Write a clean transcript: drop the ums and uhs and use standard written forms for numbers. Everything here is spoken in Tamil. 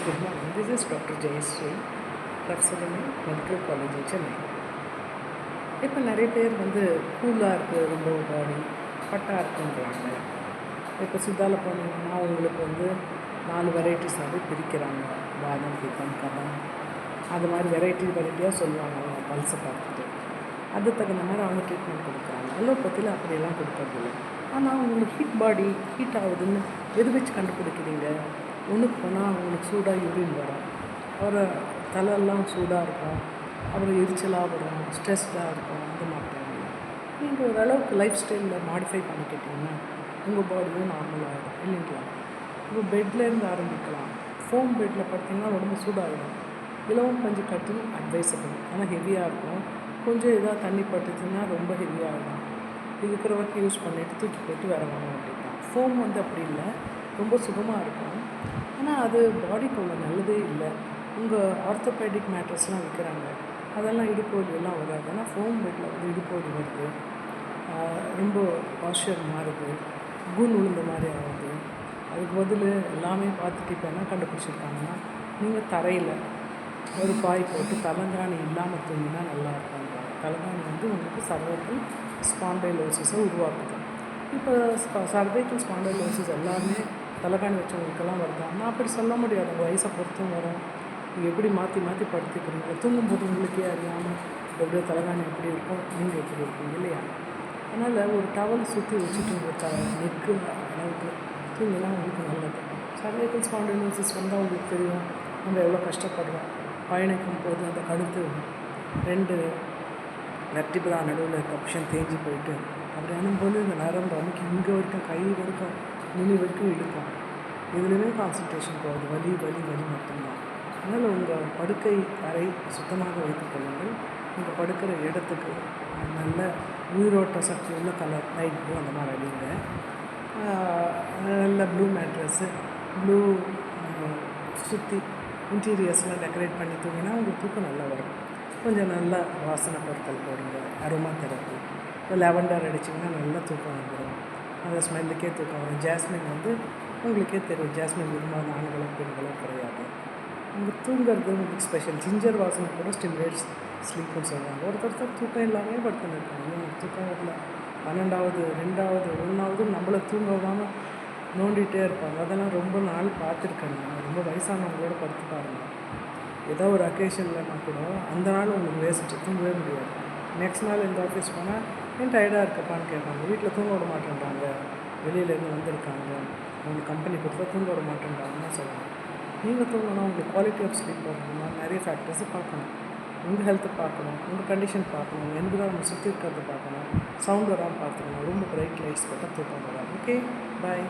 Good morning. This is Dr. Jayashree, Professor in Medical College in Chennai. இப்போ நிறைய பேர் கூலாக இருக்குது ரொம்ப பாடி பட்டா இருக்குன்றாங்க. இப்போ சித்தாவில் போனீங்கன்னா உங்களுக்கு 4 வெரைட்டிஸாகவே பிரிக்கிறாங்க. பாதம், பித்தம், கபம், அது மாதிரி வெரைட்டியாக சொல்லுவாங்க அவங்க பல்ஸை பார்த்துட்டு. அது தகுந்த மாதிரி அவங்க ட்ரீட்மெண்ட் கொடுக்குறாங்க. அலோபதியில் அப்படியெல்லாம் கொடுக்கறதில்ல. ஆனால் உங்களுக்கு ஹீட் ஆகுதுன்னு எது வச்சு கண்டுபிடிக்கிறீங்க? ஒன்றுக்கு போனால் உங்களுக்கு சூடாக யூரின் வரும், அப்புறம் தலையெல்லாம் சூடாக இருக்கும், அப்புறம் எரிச்சலாக வரும், ஸ்ட்ரெஸ்டாக இருக்கும். அந்த மாதிரி நீங்கள் ஓரளவுக்கு லைஃப் ஸ்டைலில் மாடிஃபை பண்ணிக்கிட்டிங்கன்னா உங்கள் பாடியும் நார்மல் ஆகிடும் இல்லைங்களா? இப்போ பெட்லேருந்து ஆரம்பிக்கலாம். ஃபோம் பெட்டில் பார்த்தீங்கன்னா உடம்பு சூடாகிடும். இலவம் பஞ்சு கட்டில் அட்வைசபிள், ஆனால் ஹெவியாக இருக்கும். கொஞ்சம் இதாக தண்ணி பட்டுச்சுன்னா ரொம்ப ஹெவியாகிடும். இருக்கிற வரைக்கும் யூஸ் பண்ணிவிட்டு தூக்கி போட்டு வேறு வாங்கணும் அப்படின்னா. ஃபோம் அப்படி இல்லை, ரொம்ப சுகமாக இருக்கும். ஆனால் அது பாடிக்கு அவ்வளோ நல்லதே இல்லை. உங்கள் ஆர்த்தோபெடிக் மேட்ரஸ்லாம் விற்கிறாங்க, அதெல்லாம் இடுப்பு வலியெல்லாம் வராது. ஆனால் ஃபோம் பெட்டில் இடுப்பு வலி வருது, ரொம்ப பாஸ்டர் மாறுது, கூன் விழுந்த மாதிரி ஆகுது. அதுக்கு பதில் எல்லாமே பார்த்துட்டு இப்போ என்ன கண்டுபிடிச்சிருக்காங்கன்னா, நீங்கள் தரையில் ஒரு பாய் போட்டு தலங்காணி இல்லாமல் தூங்கினா நல்லா இருக்கும்ன்றாங்க. தலங்காணி உங்களுக்கு சர்வைக்கல் ஸ்பாண்டைலோசிஸை உருவாக்குது. இப்போ சர்வைக்கல் ஸ்பாண்டைலோசிஸ் எல்லாமே தலைகாணி வச்சவங்களுக்கெல்லாம் வருதா? நான் அப்படி சொல்ல முடியாது. உங்கள் வயசை பொறுத்தும் வரும். நீங்கள் எப்படி மாற்றி மாற்றி படுத்துக்கிறீங்க, தூங்கும்போது உங்களுக்கே அறியாமல் எப்படியோ தலைகாணி எப்படி இருக்கும், நீங்கள் எப்படி இருப்பீங்க இல்லையா? அதனால் ஒரு டவல் சுற்றி வச்சுட்டு உங்கள் நெக்கு அளவுக்கு தூங்கினா உங்களுக்கு நல்லது. சர்வைக்கல் ஸ்பாண்டைலோசிஸ் உங்களுக்கு தெரியும் நம்ம எவ்வளோ கஷ்டப்படுறோம். பயணிக்கும் போது அந்த கழுத்து 2 வெர்டிபிரா நடுவில் இருக்க ஆப்ஷன் தேஞ்சு போயிட்டு அப்படி அனும்போது இந்த நரம்பு அமுக்கி இங்கே வரைக்கும் கை வரைக்கும் நுனி வரைக்கும் இழுக்கும். இதுலேயுமே கான்சன்ட்ரேஷன் போகுது, வலி வலி வலி மட்டும்தான். அதனால் உங்கள் படுக்கை அறை சுத்தமாக வைத்துக் கொள்ளுங்கள். உங்கள் படுக்கிற இடத்துக்கு நல்ல உயிரோட்ட சக்தி உள்ள கலர் லைட் ப்ளூ அந்த மாதிரி அடிங்க. நல்ல ப்ளூ மேட்ரஸ்ஸு, ப்ளூ சுற்றி இன்டீரியர்ஸ்லாம் டெக்கரேட் பண்ணி தூங்கினா உங்களுக்கு தூக்கம் நல்லா வரும். கொஞ்சம் நல்லா வாசனை பொருட்கள் போடுங்க, அரோமா தெரப்பி. இப்போ லெவண்டர் அடிச்சிங்கன்னா நல்லா தூக்கம் வந்துடும். அந்த ஸ்மெல்லுக்கே தூக்கம் வரும். ஜாஸ்மின் உங்களுக்கே தெரியும், ஜாஸ்மின் விரும்பாத ஆண்களோ பெண்களோ கிடையாது. உங்களுக்கு தூங்குறது உங்களுக்கு ஸ்பெஷல். ஜிஞ்சர் வாசனை கூட ஸ்டிமுலேட்ஸ் ஸ்லீப்னு சொல்லுவாங்க. ஒருத்தர் தூக்கம் எல்லாமே படுத்துன்னு இருக்காங்க. எனக்கு தூக்கம் வரல, 12வது 2வது 1வது நம்மளை தூங்க விடாமல் நோண்டிகிட்டே இருப்பாங்க. அதெல்லாம் ரொம்ப நாள் பார்த்துருக்கேன். நான் ரொம்ப வயசானவங்களோட படுத்து பாருங்கள். ஏதோ ஒரு அக்கேஷன்லனா கூட அந்த நாள் உங்களுக்கு வேஸ்ட்டு, தூங்கவே முடியாது. நெக்ஸ்ட் நாள் இந்த ஆஃபீஸ் போனால் ஏன் டயர்டாக இருக்கப்பான்னு கேட்பாங்க. வீட்டில் தூங்க விட மாட்டேன்றாங்க, வெளியிலேருந்து வந்திருக்காங்க, உங்களுக்கு கம்பெனி கொடுத்தா தூங்க விட மாட்டேன்றாங்கன்னு சொல்லலாம். நீங்கள் தூங்கணும், உங்களுக்கு குவாலிட்டி ஆஃப் ஸ்லீப் வரணும்னா நிறைய ஃபேக்டர்ஸை பார்க்கணும். உங்கள் ஹெல்த்தை பார்க்கணும், உங்கள் கண்டிஷன் பார்க்கணும், என்விரான்மெண்ட் சுற்றி இருக்கிறத பார்க்கணும், சவுண்ட் வராமல் பார்த்துக்கணும். ரொம்ப பிரைட் லைட்ஸ் போட்டால் தூக்கம் வராது. ஓகே, பாய்.